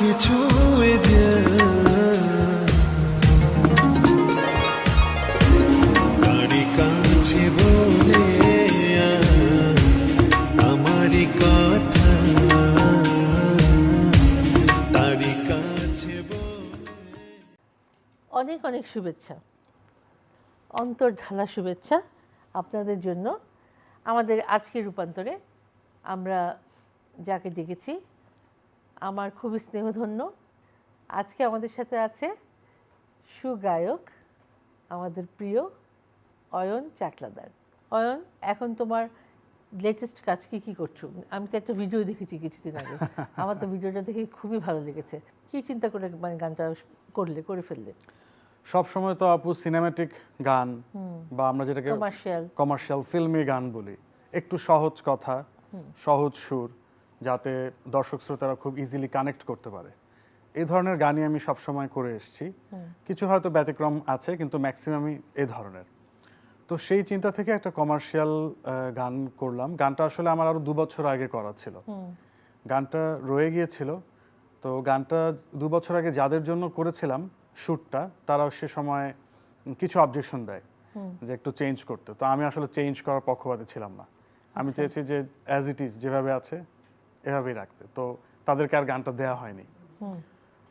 ছুঁয়ে যায় তারি কাছে বলে আমারই কথা তারি কাছে বলে। অনেক অনেক শুভেচ্ছা, অন্তর ঢালা শুভেচ্ছা আপনাদের জন্য। আমাদের আজকের রূপান্তরে আমরা যাকে ডেকেছি আমার খুবই স্নেহধন্য, আজকে আমাদের সাথে আছে সুগায়ক আমাদের প্রিয় অয়ন চাকলাদার। অয়ন, এখন তোমার লেটেস্ট কাজ কি করছো? আমি তো একটা ভিডিও দেখেছি কিছুদিন আগে, আমার তো ভিডিওটা দেখে খুবই ভালো লেগেছে। কি চিন্তা করে মানে গানটা করে ফেললে? সব সময় তো আপু সিনেম্যাটিক গান বা আমরা যেটাকে কমার্শিয়াল ফিল্মি গান বলি, একটু সহজ কথা, সহজ সুর, যাতে দর্শক শ্রোতারা খুব ইজিলি কানেক্ট করতে পারে, এই ধরনের গানই আমি সব সময় করে এসেছি। কিছু হয়তো ব্যতিক্রম আছে, কিন্তু ম্যাক্সিমামই এই ধরনের। তো সেই চিন্তা থেকে একটা কমার্শিয়াল গান করলাম। গানটা আসলে আমার আরো 2 বছর আগে করা ছিল, গানটা রয়ে গিয়েছিল। তো গানটা 2 বছর আগে যাদের জন্য করেছিলাম শ্যুটটা, তারাও সে সময় কিছু অবজেকশন দেয় যে একটু চেঞ্জ করতে। তো আমি আসলে চেঞ্জ করার পক্ষপাতী ছিলাম না, আমি চেয়েছি যে অ্যাজ ইট ইজ যেভাবে আছে এভাবেই রাখতে। তো তাদেরকে আর গানটা দেওয়া হয়নি।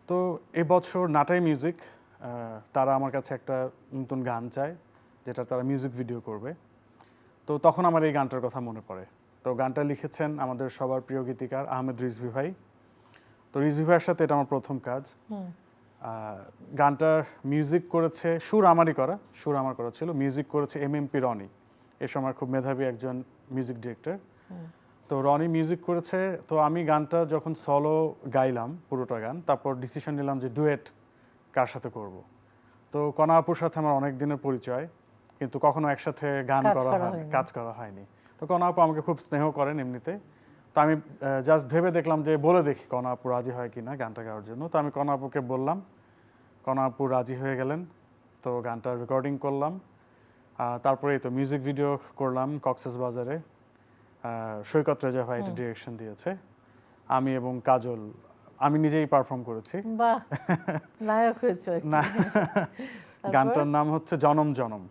তো এবছর নাটাই মিউজিক তারা আমার কাছে একটা নতুন গান চায়, যেটা তারা মিউজিক ভিডিও করবে। তো তখন আমার এই গানটার কথা মনে পড়ে। তো গানটা লিখেছেন আমাদের সবার প্রিয় গীতিকার আহমেদ রিজভী ভাই। তো রিজভী ভাইয়ের সাথে এটা আমার প্রথম কাজ। গানটার মিউজিক করেছে, সুর আমার করা ছিল, মিউজিক করেছে এমএমপি রনি। এ সময় খুব মেধাবী একজন মিউজিক ডিরেক্টর। তো রনি মিউজিক করেছে। তো আমি গানটা যখন সলো গাইলাম পুরোটা গান, তারপর ডিসিশন নিলাম যে ডুয়েট কার সাথে করব। তো কণা আপুর সাথে আমার অনেক দিনের পরিচয়, কিন্তু কখনো একসাথে কাজ করা হয়নি। তো কণা আপু আমাকে খুব স্নেহ করেন এমনিতে। তো আমি জাস্ট ভেবে দেখলাম যে বলে দেখি কণা আপু রাজি হয় কিনা গানটা গাওয়ার জন্য। তো আমি কণা আপুকে বললাম, কণা আপু রাজি হয়ে গেলেন। তো গানটা রেকর্ডিং করলাম। তারপরে তো মিউজিক ভিডিও করলাম কক্সবাজারে। সৈকত রেজা ভাই এটা ডিরেকশন দিয়েছে। আমি এবং কাজল, আমি নিজেই পারফর্ম করেছি। বাহ, নায়ক হয়েছে না, গানটার নাম হচ্ছে জনম জনম।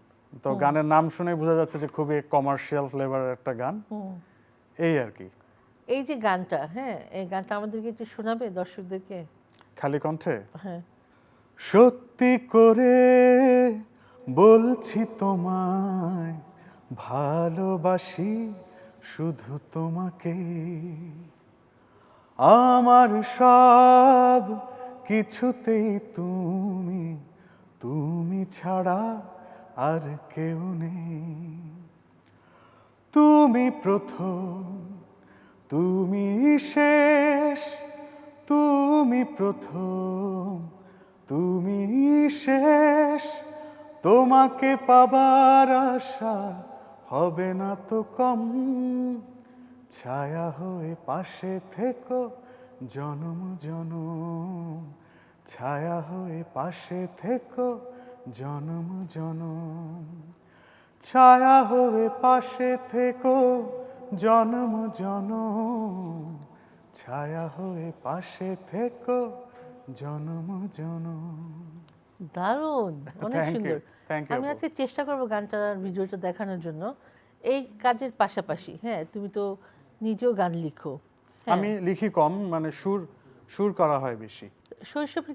তো গানের নাম শুনে বোঝা যাচ্ছে যে খুবই কমার্শিয়াল ফ্লেভারের একটা গান, এই আর কি। এই যে গানটা, হ্যাঁ, এই গানটা আমাদেরকে একটু শোনাবে দর্শকদেরকে খালি কণ্ঠে? হ্যাঁ। সত্যি করে বলছি তোমায়, ভালোবাসি শুধু তোমাকে। আমার সব কিছুতেই তুমি, তুমি ছাড়া আর কেউ নেই। তুমি প্রথম, তুমি শেষ, তুমি প্রথম, তুমি শেষ। তোমাকে পাবার আশা হবে না তো কম। ছায়া হয়ে পাশে থেকো জনম জনম, ছায়া হয়ে পাশে থেকো জনম জনম, ছায়া হয়ে পাশে থেকো জনম জনম, ছায়া হয়ে পাশে থেকো জনম জনম। দারুণ, অনেক সুন্দর। আমি আজকে চেষ্টা করবো গানটার ভিডিওটা দেখানোর জন্য। এই কাজের পাশাপাশি, হ্যাঁ, তুমি তো নিজেও গান লিখো। আমি লিখি কম, মানে সুর করা হয় বেশি। শৈশবে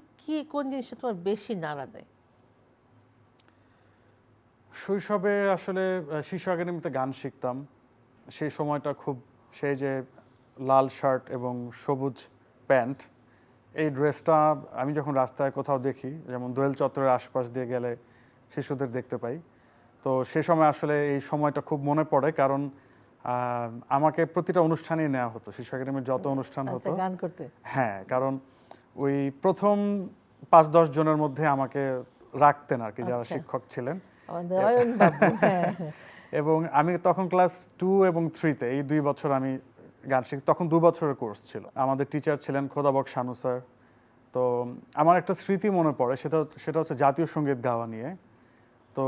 কোন জিনিসটা তোমার বেশি নাড়া দেয়? শৈশবে আসলে শিশু একাডেমিতে গান শিখতাম। সেই সময়টা খুব, সেই যে লাল শার্ট এবং সবুজ প্যান্ট, এই ড্রেসটা আমি যখন রাস্তায় কোথাও দেখি, যেমন দোয়েল চত্বরের আশপাশ দিয়ে গেলে শিশুদের দেখতে পাই, তো সে সময় আসলে এই সময়টা খুব মনে পড়ে। কারণ আমাকে প্রতিটা অনুষ্ঠানেই নেওয়া হতো, শিশু একাডেমির যত অনুষ্ঠান হতো গান করতে। হ্যাঁ, কারণ ওই প্রথম 5-10 জনের মধ্যে আমাকে রাখতেন আর কি, যারা শিক্ষক ছিলেন। এবং আমি তখন ক্লাস 2 এবং 3-তে, এই 2 বছর আমি গান শিখি। তখন 2 বছরের কোর্স ছিল। আমাদের টিচার ছিলেন খোদাবক শানু স্যার। তো আমার একটা স্মৃতি মনে পড়ে, সেটা হচ্ছে জাতীয় সঙ্গীত গাওয়া নিয়ে। তো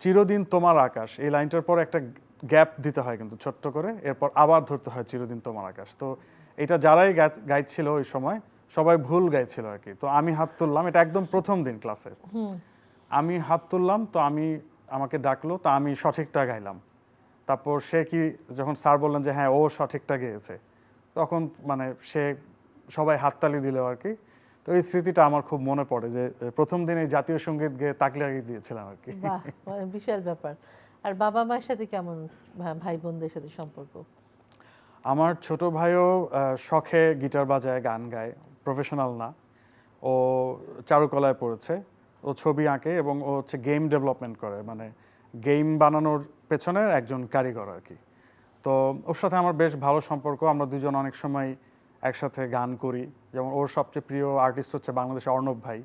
চিরদিন তোমার আকাশ, এই লাইনটার পর একটা গ্যাপ দিতে হয় কিন্তু ছোট্ট করে, এরপর আবার ধরতে হয় চিরদিন তোমার আকাশ। তো এটা যারাই গাইছিল ওই সময়, সবাই ভুল গাইছিল আর কি। তো আমি হাত তুললাম, এটা একদম প্রথম দিন ক্লাসের। আমি হাত তুললাম, তো আমাকে ডাকলো, তো আমি সঠিকটা গাইলাম। তারপর সে কি, যখন স্যার বললেন যে হ্যাঁ ও সঠিকটা গেয়েছে, তখন মানে সবাই হাততালি দিল আর কি। তো এই স্মৃতিটা আমার খুব মনে পড়ে যে প্রথম দিন এই জাতীয় সঙ্গীত গেয়ে তাকলিয়া দিয়েছিলাম আর কি। বাহ, বিশাল ব্যাপার। আর বাবা মায়ের সাথে কেমন, ভাই বোনদের সাথে সম্পর্ক? আমার ছোট ভাইও শখে গিটার বাজায়, গান গায়, প্রফেশনাল না। ও চারুকলায় পড়েছে, ও ছবি আঁকে এবং ও হচ্ছে গেম ডেভেলপমেন্ট করে, মানে গেম বানানোর পেছনের একজন কারিগর আর কি। তো ওর সাথে আমার বেশ ভালো সম্পর্ক, আমরা দুজন অনেক সময় একসাথে গান করি। যেমন ওর সবচেয়ে প্রিয় আর্টিস্ট হচ্ছে বাংলাদেশে অর্ণব ভাই।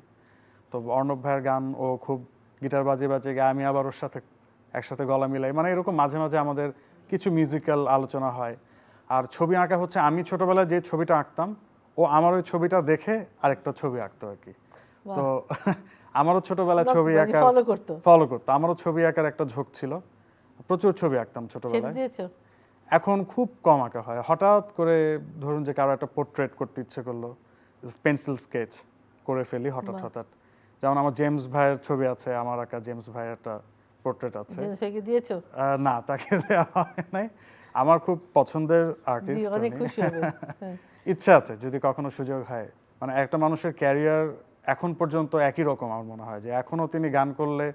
তো অর্ণব ভাইয়ের গান ও খুব গিটার বাজিয়ে বাজিয়ে গায়, আমি আবার ওর সাথে একসাথে গলা মিলাই, মানে এরকম মাঝে মাঝে আমাদের কিছু মিউজিক্যাল আলোচনা হয়। আর ছবি আঁকা হচ্ছে, আমি ছোটবেলায় যে ছবিটা আঁকতাম ও আমার ওই ছবিটা দেখে আরেকটা ছবি আঁকতো আর কি। তো আমারও ছোটবেলায় ছবি আঁকা ফলো করতো, আমারও ছবি আঁকার একটা ঝোঁক ছিল, প্রচুর ছবি আঁকতাম ছোটবেলায়। এখন খুব কম আঁকা হয়, হঠাৎ করে ধরুন যে কারো একটা পোর্ট্রেট করতে ইচ্ছে করলো, পেন্সিল স্কেচ করে ফেলি হঠাৎ হঠাৎ। যেমন আমার জেমস ভাইয়ের ছবি আছে, আমার আঁকা জেমস ভাইয়ের একটা পোর্ট্রেট আছে। দিয়েছো? না, তাকে দেওয়া হয় নাই। আমার খুব পছন্দের আর্টিস্ট, অনেক খুশি হবে। ইচ্ছা আছে যদি কখনো সুযোগ হয়। মানে একটা মানুষের ক্যারিয়ার এখন পর্যন্ত একই রকম, আমার মনে হয় যে এখনো তিনি গান করলে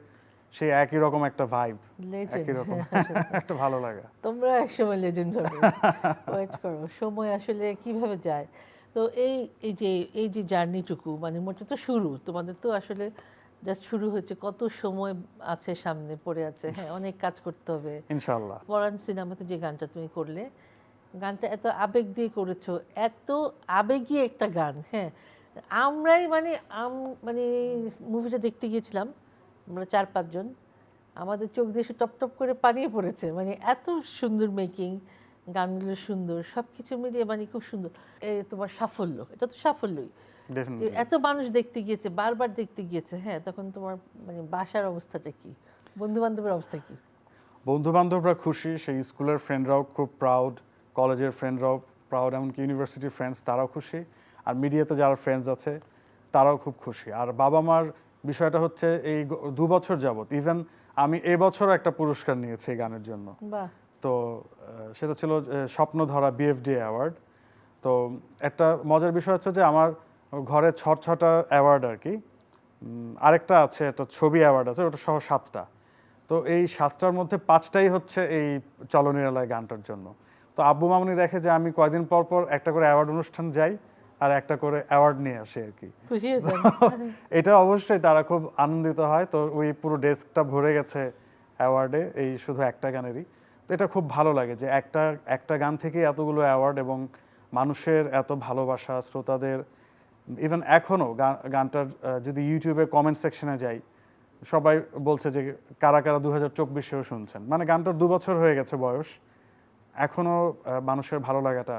সেই একই রকম একটা ভাইব, একই রকম একটা ভালো লাগে। তোমরা একসময় লেজেন্ড হবে, ওয়েট করো, সময় আসলে কিভাবে যায়। তো এই যে জার্নিটুকু, মানে মোটে তো শুরু, তোমাদের তো আসলে জাস্ট শুরু হয়েছে, কত সময় আছে সামনে পড়ে আছে। হ্যাঁ, অনেক কাজ করতে হবে ইনশাআল্লাহ। পরাণ সিনেমাতে যে গানটা তুমি করলে, গানটা এত আবেগ দিয়ে করেছো, এত আবেগী একটা গান। হ্যাঁ, আমরাই মানে মুভিটা দেখতে গিয়েছিলাম, আমরা 4-5 জন, আমাদের চোখ দিয়ে টপ টপ করে পানিয়ে পড়েছে। মানে এত সুন্দর মেকিং, গানগুলো সুন্দর, সব কিছু মিলিয়ে মানে খুব সুন্দর। তোমার সাফল্য, এটা তো সাফল্যই, যে এত মানুষ দেখতে গিয়েছে, বারবার দেখতে গিয়েছে। হ্যাঁ, তখন তোমার মানে বাসার অবস্থাটা কি, বন্ধু বান্ধবের অবস্থা কি? বন্ধু বান্ধবরা খুশি, সেই স্কুলের ফ্রেন্ডরাও খুব প্রাউড, কলেজের ফ্রেন্ডরাও প্রাউড, এমনকি ইউনিভার্সিটির ফ্রেন্ডস তারাও খুশি, আর মিডিয়াতে যারা ফ্রেন্ডস আছে তারাও খুব খুশি। আর বাবা মার বিষয়টা হচ্ছে এই 2 বছর যাবত, ইভেন আমি এবছরও একটা পুরস্কার নিয়েছি এই গানের জন্য। তো সেটা ছিল স্বপ্নধরা BFDA অ্যাওয়ার্ড। তো একটা মজার বিষয় হচ্ছে যে আমার ঘরে 6টা অ্যাওয়ার্ড আর কি, আরেকটা আছে একটা ছবি অ্যাওয়ার্ড আছে, ওটা সহ 7টা। তো এই 7টার মধ্যে 5টাই হচ্ছে এই চলো নিরালায় গানটার জন্য। তো আব্বু মামুনি দেখে যে আমি কয়দিন পর পর একটা করে অ্যাওয়ার্ড অনুষ্ঠান যাই আর একটা করে অ্যাওয়ার্ড নিয়ে আসি আর কি। এটা অবশ্যই তারা খুব আনন্দিত হয়। তো ওই পুরো ডেস্কটা ভরে গেছে অ্যাওয়ার্ডে, এই শুধু একটা গানেরই। তো এটা খুব ভালো লাগে যে একটা গান থেকে এতগুলো অ্যাওয়ার্ড এবং মানুষের এত ভালোবাসা, শ্রোতাদের। ইভেন এখনও গানটার যদি ইউটিউবে কমেন্ট সেকশনে যাই, সবাই বলছে যে কারা কারা 2024-এও শুনছেন। মানে গানটার 2 বছর হয়ে গেছে বয়স, এখনো মানুষের ভালো লাগাটা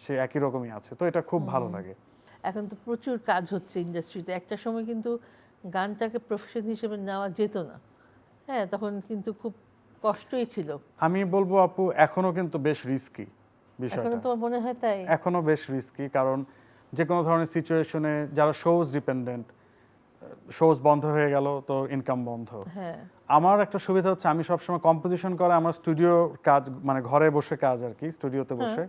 সে একই রকমই আছে। তো এটা খুব ভালো লাগে। এখন তো প্রচুর কাজ হচ্ছে ইন্ডাস্ট্রিতে, একটা সময় কিন্তু গানটাকে প্রফেশন হিসেবে নেওয়া যেত না। হ্যাঁ, তখন কিন্তু খুব কষ্টই ছিল। আমি বলবো আপু, এখনো কিন্তু বেশ রিস্কি বিষয়টা। এখনো তোমার মনে হয় তাই? এখনো বেশ রিস্কি, কারণ যে কোনো ধরনের সিচুয়েশনে যারা শোজ ডিপেন্ডেন্ট, শোজ বন্ধ হয়ে গেল তো ইনকাম বন্ধ। হ্যাঁ, আমার একটা সুবিধা হচ্ছে আমি সবসময় কম্পোজিশন করে আমার স্টুডিও কাজ, মানে ঘরে বসে কাজ আর কি, স্টুডিওতে বসে।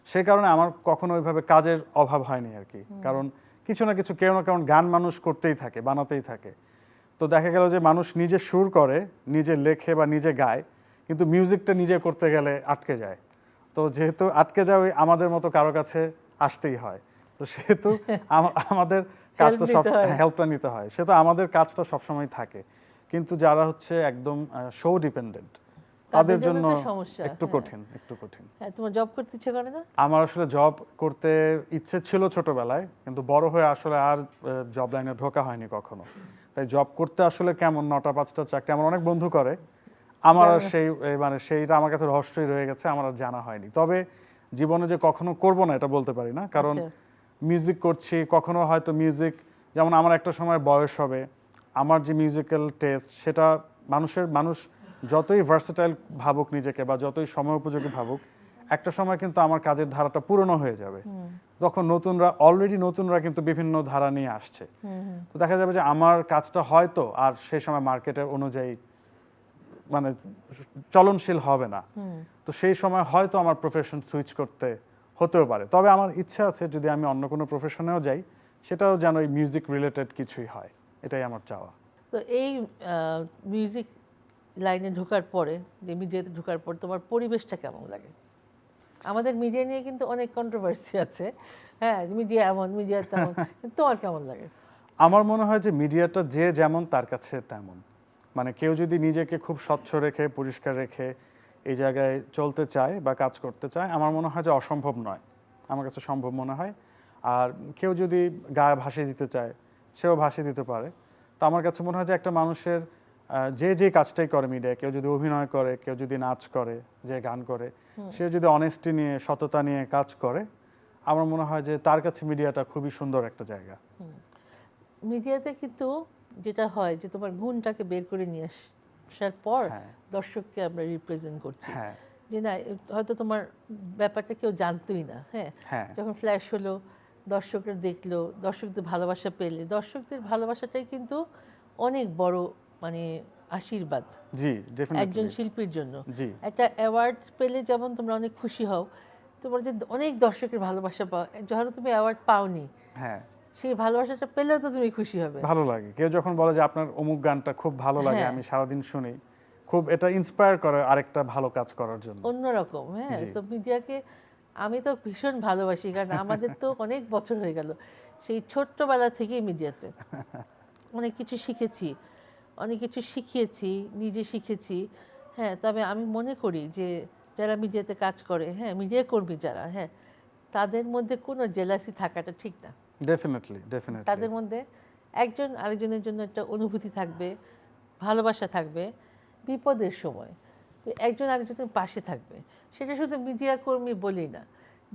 সেই কারণে আমার কখনো ওইভাবে কাজের অভাব হয়নি আর কি। কারণ কিছু না কিছু কেউ না কেমন গান মানুষ করতেই থাকে, বানাতেই থাকে। তো দেখা গেল যে মানুষ নিজে সুর করে, নিজে লেখে বা নিজে গায়, কিন্তু মিউজিকটা নিজে করতে গেলে আটকে যায়। তো যেহেতু আটকে যায়, ওই আমাদের মতো কারো কাছে আসতেই হয়। তো সেহেতু আমাদের কাজটা সব হেল্পটা নিতে হয়, সেটা আমাদের কাজটা সবসময় থাকে। কিন্তু যারা হচ্ছে একদম শো ডিপেন্ডেন্ট, তাদের জন্য একটু কঠিন। হ্যাঁ, তোমার জব করতে ইচ্ছে করে না? আমার আসলে জব করতে ইচ্ছে ছিল ছোটবেলায়, কিন্তু বড় হয়ে আসলে আর জব লাইনে ঢোকা হয়নি কখনো। তাই জব করতে আসলে কেমন 9টা-5টা চাকরি আমার অনেক বন্ধু করে, আমার সেইটা আমার কাছে রহস্যই রয়ে গেছে, আমার আর জানা হয়নি। তবে জীবনে যে কখনো করব না এটা বলতে পারি না, কারণ মিউজিক করছি, কখনো হয়তো মিউজিক, যেমন আমার একটা সময় বয়স হবে, আমার যে মিউজিক্যাল টেস্ট সেটা মানুষ যতই ভার্সেটাইল ভাবুক নিজেকে বা যতই সময় উপযোগী ভাবুক, একটা সময় কিন্তু আমার কাজের ধারাটা পুরনো হয়ে যাবে, তখন নতুনরা কিন্তু বিভিন্ন ধারা নিয়ে আসছে। তো দেখা যাবে যে আমার কাজটা হয়তো আর সেই সময় মার্কেটের অনুযায়ী মানে চলনশীল হবে না। তো সেই সময় হয়তো আমার প্রফেশন সুইচ করতে হতেও পারে। তবে আমার ইচ্ছা আছে যদি আমি অন্য কোনো প্রফেশনেও যাই, সেটাও যেন ওই মিউজিক রিলেটেড কিছুই হয়, এটাই আমার চাওয়া। তো এই মিউজিক লাইনে ঢোকার পরে, যে মিডিয়াতে ঢোকার পর তোমার পরিবেশটা কেমন লাগে? আমাদের মিডিয়া নিয়ে কিন্তু অনেক কন্ট্রোভার্সি আছে, হ্যাঁ, মিডিয়া এমন, মিডিয়া তেমন, কিন্তু তোমার কেমন লাগে? আমার মনে হয় যে মিডিয়াটা যে যেমন তার কাছে তেমন। মানে কেউ যদি নিজেকে খুব স্বচ্ছ রেখে পরিষ্কার রেখে এই জায়গায় চলতে চায় বা কাজ করতে চায়, আমার মনে হয় যে অসম্ভব নয়, আমার কাছে সম্ভব মনে হয়। আর কেউ যদি গায়ে ভাসিয়ে দিতে চায়, সেও ভাসিয়ে দিতে পারে। তো আমার কাছে মনে হয় যে একটা মানুষের যে কাজটাই করে মিডিয়ায়, কেউ যদি অভিনয় করে, কেউ যদি নাচ করে, যে গান করে, সে যদি অনেস্টি নিয়ে সততা নিয়ে কাজ করে, আমার মনে হয় যে তার কাছে মিডিয়াটা খুবই সুন্দর একটা জায়গা। মিডিয়াতে কিন্তু যেটা হয় যে তোমার গুণটাকে বের করে নিয়ে আসার পর দর্শককে আমরা রিপ্রেজেন্ট করছি, যে না হয়তো তোমার ব্যাপারটা কেউ জানতোই না, হ্যাঁ, যখন ফ্ল্যাশ হলো, দর্শকরা দেখলো, দর্শকদের ভালোবাসা পেলে, দর্শকদের ভালোবাসাটাই কিন্তু অনেক বড় মানে আশীর্বাদ জি, ডেফিনেটলি একজন শিল্পীর জন্য। জি, একটা অ্যাওয়ার্ড পেলে যেমন তোমরা অনেক খুশি হও, তোমার যে অনেক দর্শকের ভালোবাসা পাও, ধরো তুমি অ্যাওয়ার্ড পাওনি, হ্যাঁ, সেই ভালোবাসাটা পেলেও তো তুমি খুশি হবে। ভালো লাগে কেউ যখন বলে যে আপনার অমুক গানটা খুব ভালো লাগে, আমি সারাদিন শুনি, খুব এটা ইন্সপায়ার করে আরেকটা ভালো কাজ করার জন্য। অন্যরকম, হ্যাঁ। সো মিডিয়াকে আমি তো ভীষণ ভালোবাসি, কারণ আমাদের তো অনেক বছর হয়ে গেল সেই ছোট্টবেলা থেকেই মিডিয়াতে অনেক কিছু শিখেছি, অনেক কিছু শিখিয়েছি, নিজে শিখেছি, হ্যাঁ। তবে আমি মনে করি যে যারা মিডিয়াতে কাজ করে, হ্যাঁ, মিডিয়া কর্মী যারা, হ্যাঁ, তাদের মধ্যে কোনো জেলাসি থাকাটা ঠিক না। ডেফিনেটলি তাদের মধ্যে একজন আরেকজনের জন্য একটা অনুভূতি থাকবে, ভালোবাসা থাকবে, বিপদের সময় একজন আরেকজনের পাশে থাকবে। সেটা শুধু মিডিয়া কর্মী বলেই না,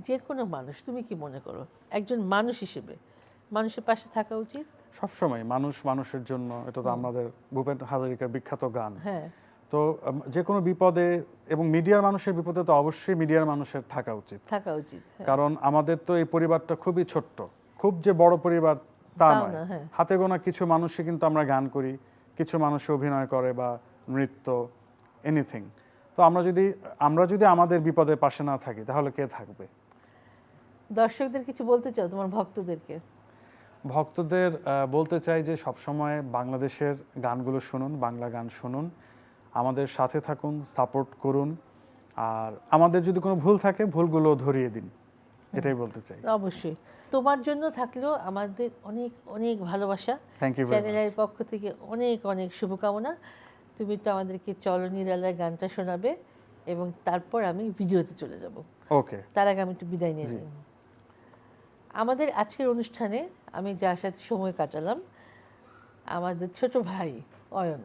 যে কোনো মানুষ। তুমি কি মনে করো একজন মানুষ হিসেবে মানুষের পাশে থাকা উচিত? সবসময় মানুষ মানুষের জন্য, এটা তো আমাদের ভূপেন হাজারিকার বিখ্যাত গান। হ্যাঁ, তো যে কোনো বিপদে, এবং মিডিয়ার মানুষের বিপদে তো অবশ্যই মিডিয়ার মানুষের থাকা উচিত, কারণ আমাদের তো এই পরিবারটা খুবই ছোট্ট, খুব যে বড় পরিবার তা নয়। হাতে গোনা কিছু মানুষই কিন্তু আমরা গান করি, কিছু মানুষ অভিনয় করে বা নৃত্য, এনিথিং। তো আমরা যদি আমাদের বিপদের পাশে না থাকি, তাহলে কে থাকবে? দর্শকদের কিছু বলতে চাও তোমার ভক্তদেরকে? ভক্তদের বলতে চাই যে সবসময় বাংলাদেশের গানগুলো শুনুন, বাংলা গান শুনুন, আমাদের সাথে থাকুন, সাপোর্ট করুন, আর আমাদের যদি কোনো ভুল থাকে ভুলগুলো ধরিয়ে দিন, এটাই বলতে চাই। অবশ্যই। তোমার জন্য থাকলেও আমাদের অনেক অনেক ভালোবাসা, চ্যানেলের পক্ষ থেকে অনেক অনেক শুভকামনা। তুমি তো আমাদেরকে চলো নিরালায় গানটা শোনাবে এবং তারপর আমি ভিডিওতে চলে যাব। ওকে, তার আগে আমি একটু বিদায় নিয়ে নিই। আমাদের আজকের অনুষ্ঠানে আমি যার সাথে সময় কাটালাম, আমাদের ছোট ভাই অয়ন।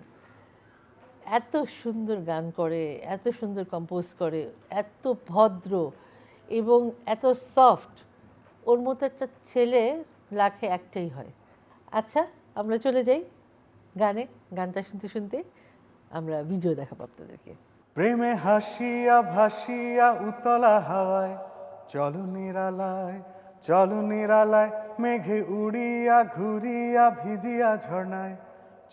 এত সুন্দর গান করে, এত সুন্দর কম্পোজ করে, এত ভদ্র এবং এত সফট। ওর মতো একটা ছেলে লাখে একটাই হয়। আচ্ছা, আমরা চলে যাই গানটা শুনতে শুনতে আমরা ভিডিও দেখাবো আপনাদেরকে। প্রেমে হাসিয়া ভাসিয়া উতলা হাওয়ায়, চলো নিরালায়, চলো নিরালায়, মেঘে উড়িয়া ঘুরিয়া ভিজিয়া ঝর্ণায়,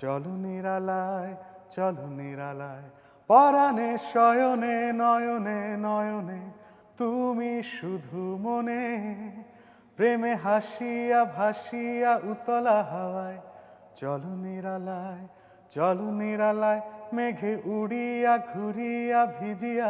চলো নিরালায়, চলো নিরালায়, পরাণে শয়নে নয়নে নয়নে, তুমি শুধু মনে। প্রেমে হাসিয়া ভাসিয়া উতলা হাওয়ায়, চলো নিরালায়, চলো নিরালায়, মেঘে উড়িয়া ঘুরিয়া ভিজিয়া